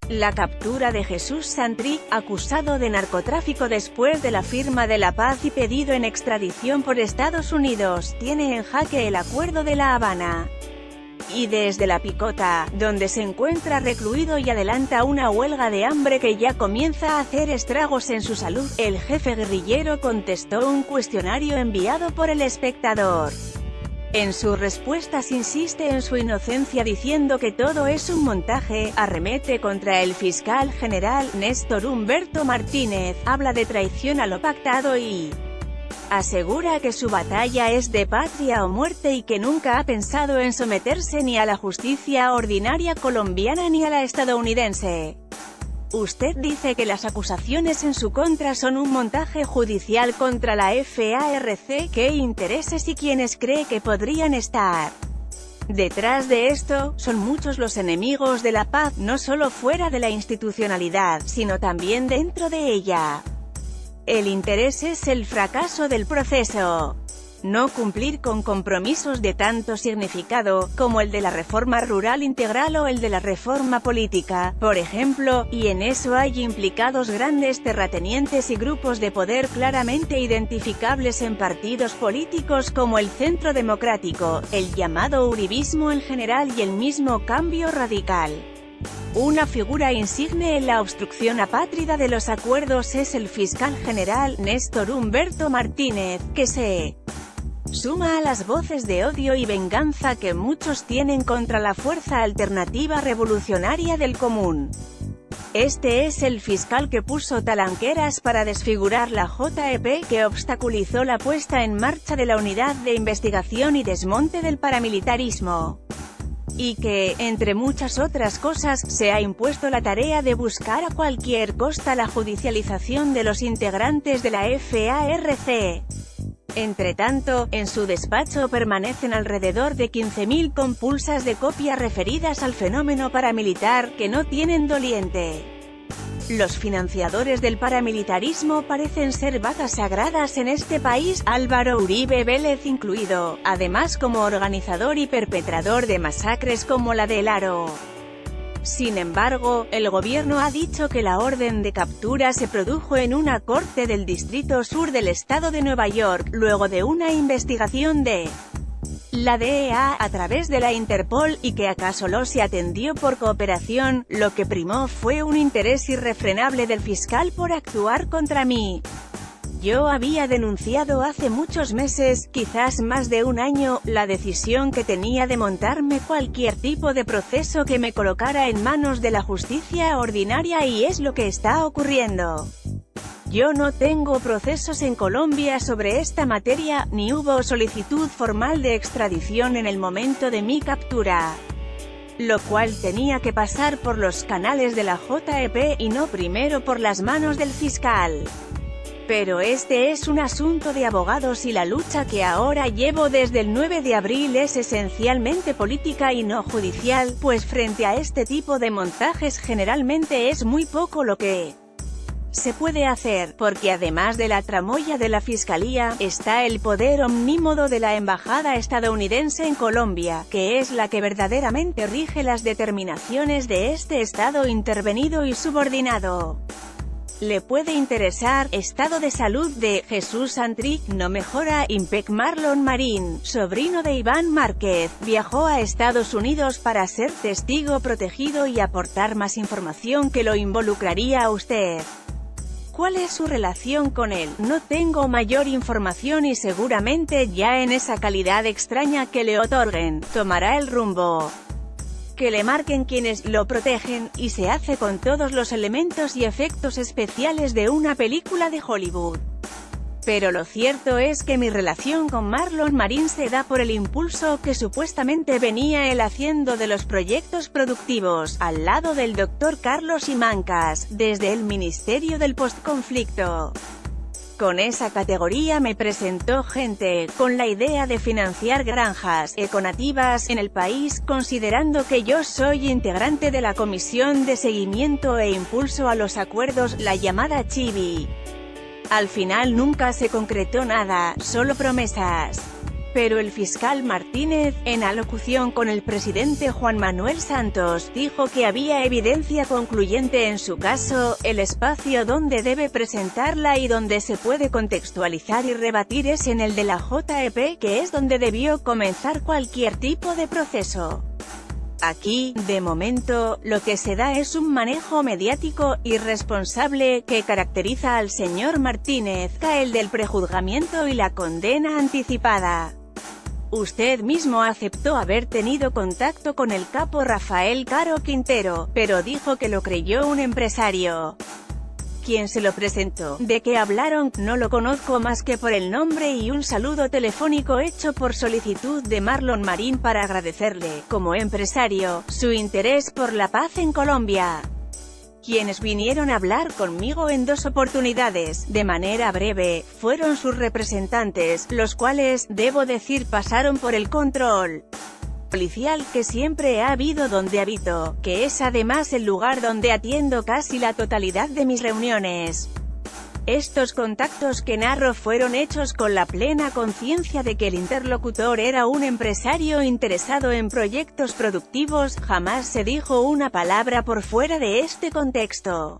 La captura de Jesús Santrich, acusado de narcotráfico después de la firma de la paz y pedido en extradición por Estados Unidos, tiene en jaque el Acuerdo de La Habana. Y desde La Picota, donde se encuentra recluido y adelanta una huelga de hambre que ya comienza a hacer estragos en su salud, el jefe guerrillero contestó un cuestionario enviado por El Espectador. En sus respuestas insiste en su inocencia diciendo que todo es un montaje, arremete contra el fiscal general, Néstor Humberto Martínez, habla de traición a lo pactado y asegura que su batalla es de patria o muerte y que nunca ha pensado en someterse ni a la justicia ordinaria colombiana ni a la estadounidense. Usted dice que las acusaciones en su contra son un montaje judicial contra la FARC. ¿Qué intereses y quiénes cree que podrían estar detrás de esto? Son muchos los enemigos de la paz, no solo fuera de la institucionalidad, sino también dentro de ella. El interés es el fracaso del proceso. No cumplir con compromisos de tanto significado, como el de la reforma rural integral o el de la reforma política, por ejemplo, y en eso hay implicados grandes terratenientes y grupos de poder claramente identificables en partidos políticos como el Centro Democrático, el llamado uribismo en general y el mismo Cambio Radical. Una figura insigne en la obstrucción apátrida de los acuerdos es el fiscal general, Néstor Humberto Martínez, que se suma a las voces de odio y venganza que muchos tienen contra la fuerza alternativa revolucionaria del común. Este es el fiscal que puso talanqueras para desfigurar la JEP, que obstaculizó la puesta en marcha de la Unidad de Investigación y Desmonte del Paramilitarismo. Y que, entre muchas otras cosas, se ha impuesto la tarea de buscar a cualquier costa la judicialización de los integrantes de la FARC. Entretanto, en su despacho permanecen alrededor de 15.000 compulsas de copia referidas al fenómeno paramilitar, que no tienen doliente. Los financiadores del paramilitarismo parecen ser vacas sagradas en este país, Álvaro Uribe Vélez incluido, además como organizador y perpetrador de masacres como la de El Aro. Sin embargo, el gobierno ha dicho que la orden de captura se produjo en una corte del Distrito Sur del estado de Nueva York, luego de una investigación de la DEA a través de la Interpol, y que acá solo se atendió por cooperación. Lo que primó fue un interés irrefrenable del fiscal por actuar contra mí. Yo había denunciado hace muchos meses, quizás más de un año, la decisión que tenía de montarme cualquier tipo de proceso que me colocara en manos de la justicia ordinaria, y es lo que está ocurriendo. Yo no tengo procesos en Colombia sobre esta materia, ni hubo solicitud formal de extradición en el momento de mi captura, lo cual tenía que pasar por los canales de la JEP, y no primero por las manos del fiscal. Pero este es un asunto de abogados y la lucha que ahora llevo desde el 9 de abril es esencialmente política y no judicial, pues frente a este tipo de montajes generalmente es muy poco lo que se puede hacer, porque además de la tramoya de la Fiscalía, está el poder omnímodo de la Embajada estadounidense en Colombia, que es la que verdaderamente rige las determinaciones de este Estado intervenido y subordinado. Le puede interesar. Estado de salud de Jesús Santrich no mejora. Impec Marlon Marín, sobrino de Iván Márquez, viajó a Estados Unidos para ser testigo protegido y aportar más información que lo involucraría a usted. ¿Cuál es su relación con él? No tengo mayor información y seguramente ya en esa calidad extraña que le otorguen, tomará el rumbo que le marquen quienes lo protegen, y se hace con todos los elementos y efectos especiales de una película de Hollywood. Pero lo cierto es que mi relación con Marlon Marín se da por el impulso que supuestamente venía él haciendo de los proyectos productivos, al lado del Dr. Carlos Simancas, desde el Ministerio del Postconflicto. Con esa categoría me presentó gente, con la idea de financiar granjas econativas en el país, considerando que yo soy integrante de la Comisión de Seguimiento e Impulso a los Acuerdos, la llamada CHIVI. Al final nunca se concretó nada, solo promesas. Pero el fiscal Martínez, en alocución con el presidente Juan Manuel Santos, dijo que había evidencia concluyente en su caso. El espacio donde debe presentarla y donde se puede contextualizar y rebatir es en el de la JEP, que es donde debió comenzar cualquier tipo de proceso. Aquí, de momento, lo que se da es un manejo mediático irresponsable que caracteriza al señor Martínez, el del prejuzgamiento y la condena anticipada. Usted mismo aceptó haber tenido contacto con el capo Rafael Caro Quintero, pero dijo que lo creyó un empresario. ¿Quién se lo presentó? ¿De qué hablaron? No lo conozco más que por el nombre y un saludo telefónico hecho por solicitud de Marlon Marín para agradecerle, como empresario, su interés por la paz en Colombia. Quienes vinieron a hablar conmigo en 2 oportunidades, de manera breve, fueron sus representantes, los cuales, debo decir, pasaron por el control policial que siempre ha habido donde habito, que es además el lugar donde atiendo casi la totalidad de mis reuniones. Estos contactos que narro fueron hechos con la plena conciencia de que el interlocutor era un empresario interesado en proyectos productivos. Jamás se dijo una palabra por fuera de este contexto.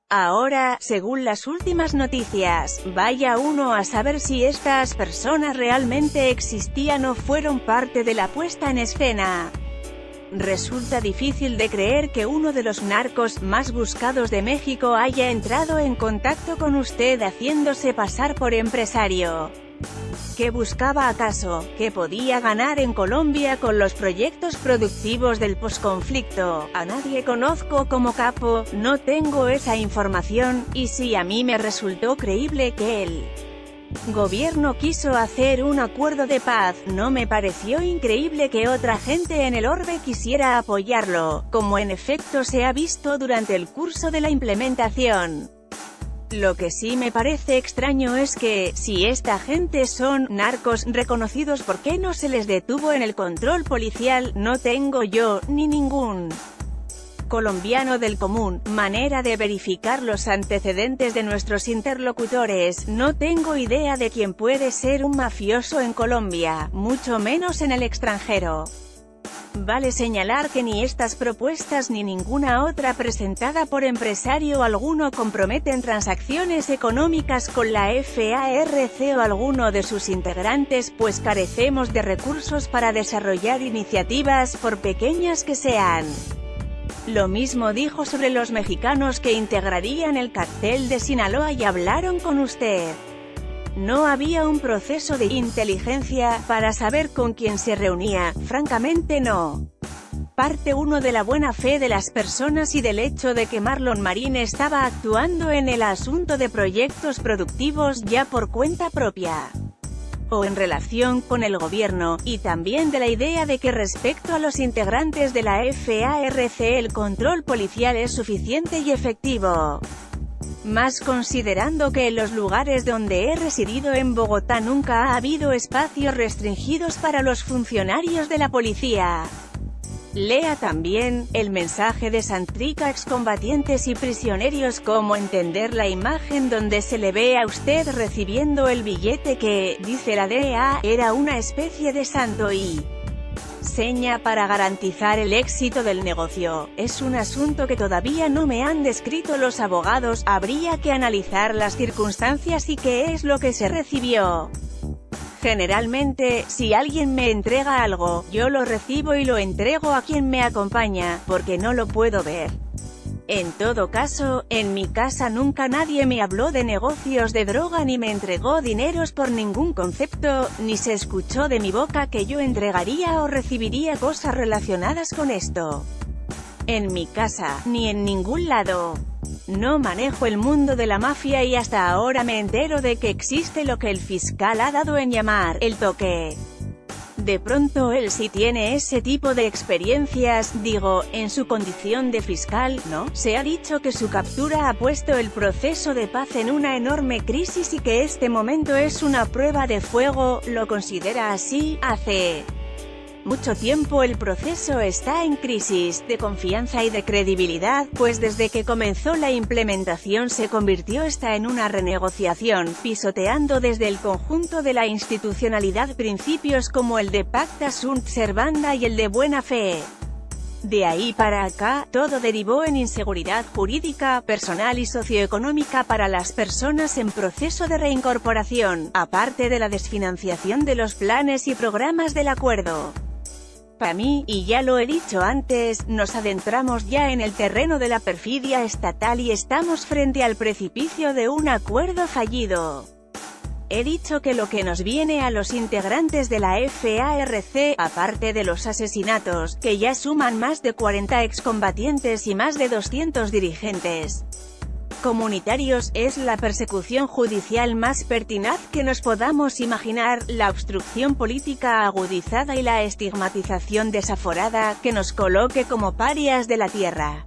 Ahora, según las últimas noticias, vaya uno a saber si estas personas realmente existían o fueron parte de la puesta en escena. Resulta difícil de creer que uno de los narcos más buscados de México haya entrado en contacto con usted haciéndose pasar por empresario. ¿Qué buscaba acaso? ¿Qué podía ganar en Colombia con los proyectos productivos del posconflicto? A nadie conozco como capo, no tengo esa información, y si a mí me resultó creíble que el gobierno quiso hacer un acuerdo de paz, no me pareció increíble que otra gente en el orbe quisiera apoyarlo, como en efecto se ha visto durante el curso de la implementación. Lo que sí me parece extraño es que, si esta gente son narcos reconocidos, ¿por qué no se les detuvo en el control policial? No tengo yo, ni ningún colombiano del común, manera de verificar los antecedentes de nuestros interlocutores. No tengo idea de quién puede ser un mafioso en Colombia, mucho menos en el extranjero. Vale señalar que ni estas propuestas ni ninguna otra presentada por empresario alguno comprometen transacciones económicas con la FARC o alguno de sus integrantes, pues carecemos de recursos para desarrollar iniciativas, por pequeñas que sean. Lo mismo dijo sobre los mexicanos que integrarían el cartel de Sinaloa y hablaron con usted. No había un proceso de inteligencia para saber con quién se reunía, francamente no. Parte 1 de la buena fe de las personas y del hecho de que Marlon Marín estaba actuando en el asunto de proyectos productivos ya por cuenta propia, o en relación con el gobierno, y también de la idea de que respecto a los integrantes de la FARC el control policial es suficiente y efectivo. Más considerando que en los lugares donde he residido en Bogotá nunca ha habido espacios restringidos para los funcionarios de la policía. Lea también, el mensaje de Santric a excombatientes y prisioneros. Cómo entender la imagen donde se le ve a usted recibiendo el billete que, dice la DEA, era una especie de santo y seña para garantizar el éxito del negocio. Es un asunto que todavía no me han descrito los abogados, habría que analizar las circunstancias y qué es lo que se recibió. Generalmente, si alguien me entrega algo, yo lo recibo y lo entrego a quien me acompaña, porque no lo puedo ver. En todo caso, en mi casa nunca nadie me habló de negocios de droga ni me entregó dineros por ningún concepto, ni se escuchó de mi boca que yo entregaría o recibiría cosas relacionadas con esto. En mi casa, ni en ningún lado. No manejo el mundo de la mafia y hasta ahora me entero de que existe lo que el fiscal ha dado en llamar el toque. De pronto él sí tiene ese tipo de experiencias, digo, en su condición de fiscal, ¿no? Se ha dicho que su captura ha puesto el proceso de paz en una enorme crisis y que este momento es una prueba de fuego. ¿Lo considera así? Hace mucho tiempo el proceso está en crisis, de confianza y de credibilidad, pues desde que comenzó la implementación se convirtió esta en una renegociación, pisoteando desde el conjunto de la institucionalidad principios como el de pacta sunt servanda y el de buena fe. De ahí para acá, todo derivó en inseguridad jurídica, personal y socioeconómica para las personas en proceso de reincorporación, aparte de la desfinanciación de los planes y programas del acuerdo. Para mí, y ya lo he dicho antes, nos adentramos ya en el terreno de la perfidia estatal y estamos frente al precipicio de un acuerdo fallido. He dicho que lo que nos viene a los integrantes de la FARC, aparte de los asesinatos, que ya suman más de 40 excombatientes y más de 200 dirigentes comunitarios, es la persecución judicial más pertinaz que nos podamos imaginar, la obstrucción política agudizada y la estigmatización desaforada, que nos coloque como parias de la tierra.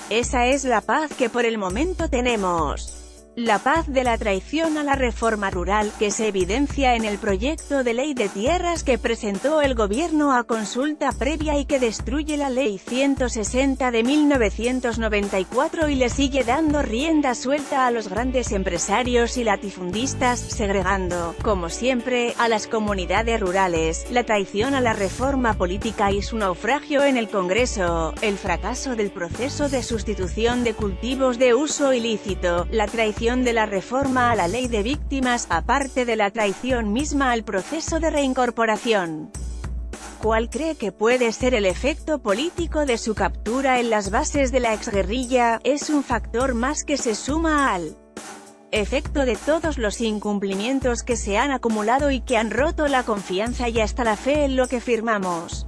Esa es la paz que por el momento tenemos. La paz de la traición a la reforma rural, que se evidencia en el proyecto de ley de tierras que presentó el gobierno a consulta previa y que destruye la ley 160 de 1994 y le sigue dando rienda suelta a los grandes empresarios y latifundistas, segregando, como siempre, a las comunidades rurales. La traición a la reforma política y su naufragio en el Congreso, el fracaso del proceso de sustitución de cultivos de uso ilícito, la traición de la reforma a la ley de víctimas, aparte de la traición misma al proceso de reincorporación. ¿Cuál cree que puede ser el efecto político de su captura en las bases de la exguerrilla? Es un factor más que se suma al efecto de todos los incumplimientos que se han acumulado y que han roto la confianza y hasta la fe en lo que firmamos.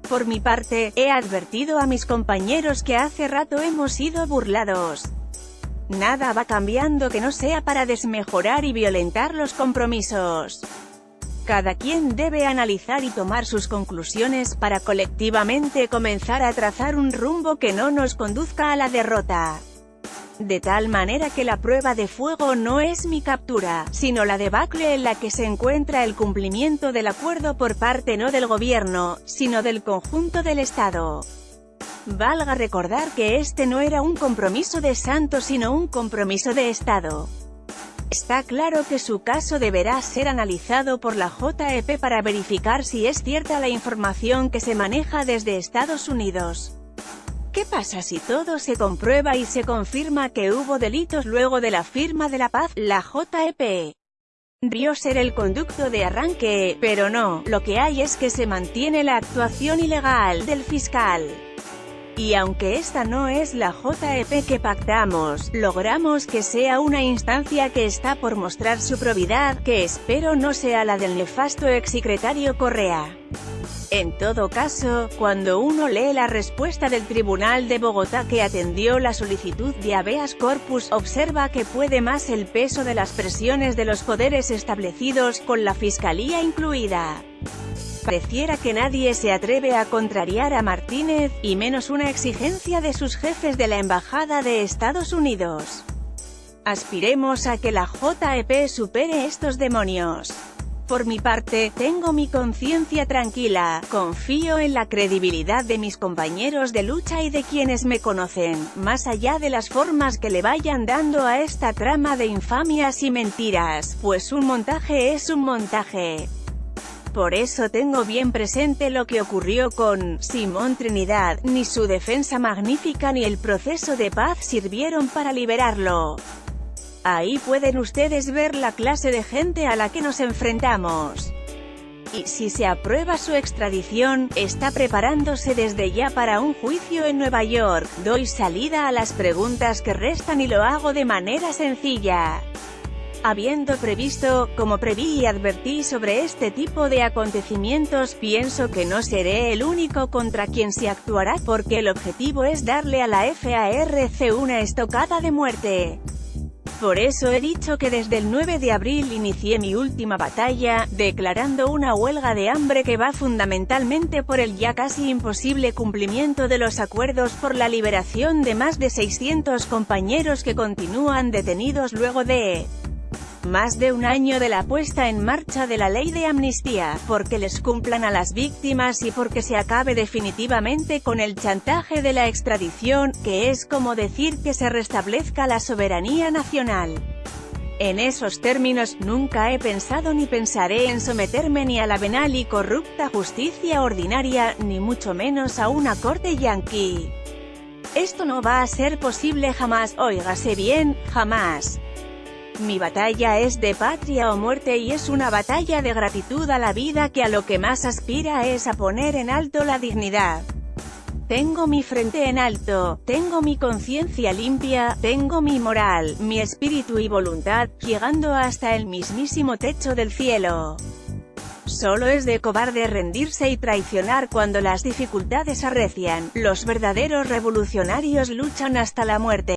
Por mi parte, he advertido a mis compañeros que hace rato hemos sido burlados. Nada va cambiando que no sea para desmejorar y violentar los compromisos. Cada quien debe analizar y tomar sus conclusiones para colectivamente comenzar a trazar un rumbo que no nos conduzca a la derrota. De tal manera que la prueba de fuego no es mi captura, sino la debacle en la que se encuentra el cumplimiento del acuerdo por parte no del gobierno, sino del conjunto del Estado. Valga recordar que este no era un compromiso de Santos sino un compromiso de Estado. Está claro que su caso deberá ser analizado por la JEP para verificar si es cierta la información que se maneja desde Estados Unidos. ¿Qué pasa si todo se comprueba y se confirma que hubo delitos luego de la firma de la paz? La JEP debió ser el conducto de arranque, pero no, lo que hay es que se mantiene la actuación ilegal del fiscal. Y aunque esta no es la JEP que pactamos, logramos que sea una instancia que está por mostrar su probidad, que espero no sea la del nefasto exsecretario Correa. En todo caso, cuando uno lee la respuesta del Tribunal de Bogotá que atendió la solicitud de habeas corpus, observa que puede más el peso de las presiones de los poderes establecidos, con la Fiscalía incluida. Pareciera que nadie se atreve a contrariar a Martínez, y menos una exigencia de sus jefes de la Embajada de Estados Unidos. Aspiremos a que la JEP supere estos demonios. Por mi parte, tengo mi conciencia tranquila, confío en la credibilidad de mis compañeros de lucha y de quienes me conocen, más allá de las formas que le vayan dando a esta trama de infamias y mentiras, pues un montaje es un montaje. Por eso tengo bien presente lo que ocurrió con Simón Trinidad, ni su defensa magnífica ni el proceso de paz sirvieron para liberarlo. Ahí pueden ustedes ver la clase de gente a la que nos enfrentamos. Y si se aprueba su extradición, está preparándose desde ya para un juicio en Nueva York. Doy salida a las preguntas que restan y lo hago de manera sencilla. Habiendo previsto, como preví y advertí sobre este tipo de acontecimientos, pienso que no seré el único contra quien se actuará, porque el objetivo es darle a la FARC una estocada de muerte. Por eso he dicho que desde el 9 de abril inicié mi última batalla, declarando una huelga de hambre que va fundamentalmente por el ya casi imposible cumplimiento de los acuerdos por la liberación de más de 600 compañeros que continúan detenidos luego de Más de un año de la puesta en marcha de la ley de amnistía, porque les cumplan a las víctimas y porque se acabe definitivamente con el chantaje de la extradición, que es como decir que se restablezca la soberanía nacional. En esos términos, nunca he pensado ni pensaré en someterme ni a la venal y corrupta justicia ordinaria, ni mucho menos a una corte yanqui. Esto no va a ser posible jamás, óigase bien, jamás. Mi batalla es de patria o muerte y es una batalla de gratitud a la vida que a lo que más aspira es a poner en alto la dignidad. Tengo mi frente en alto, tengo mi conciencia limpia, tengo mi moral, mi espíritu y voluntad, llegando hasta el mismísimo techo del cielo. Solo es de cobarde rendirse y traicionar cuando las dificultades arrecian. Los verdaderos revolucionarios luchan hasta la muerte.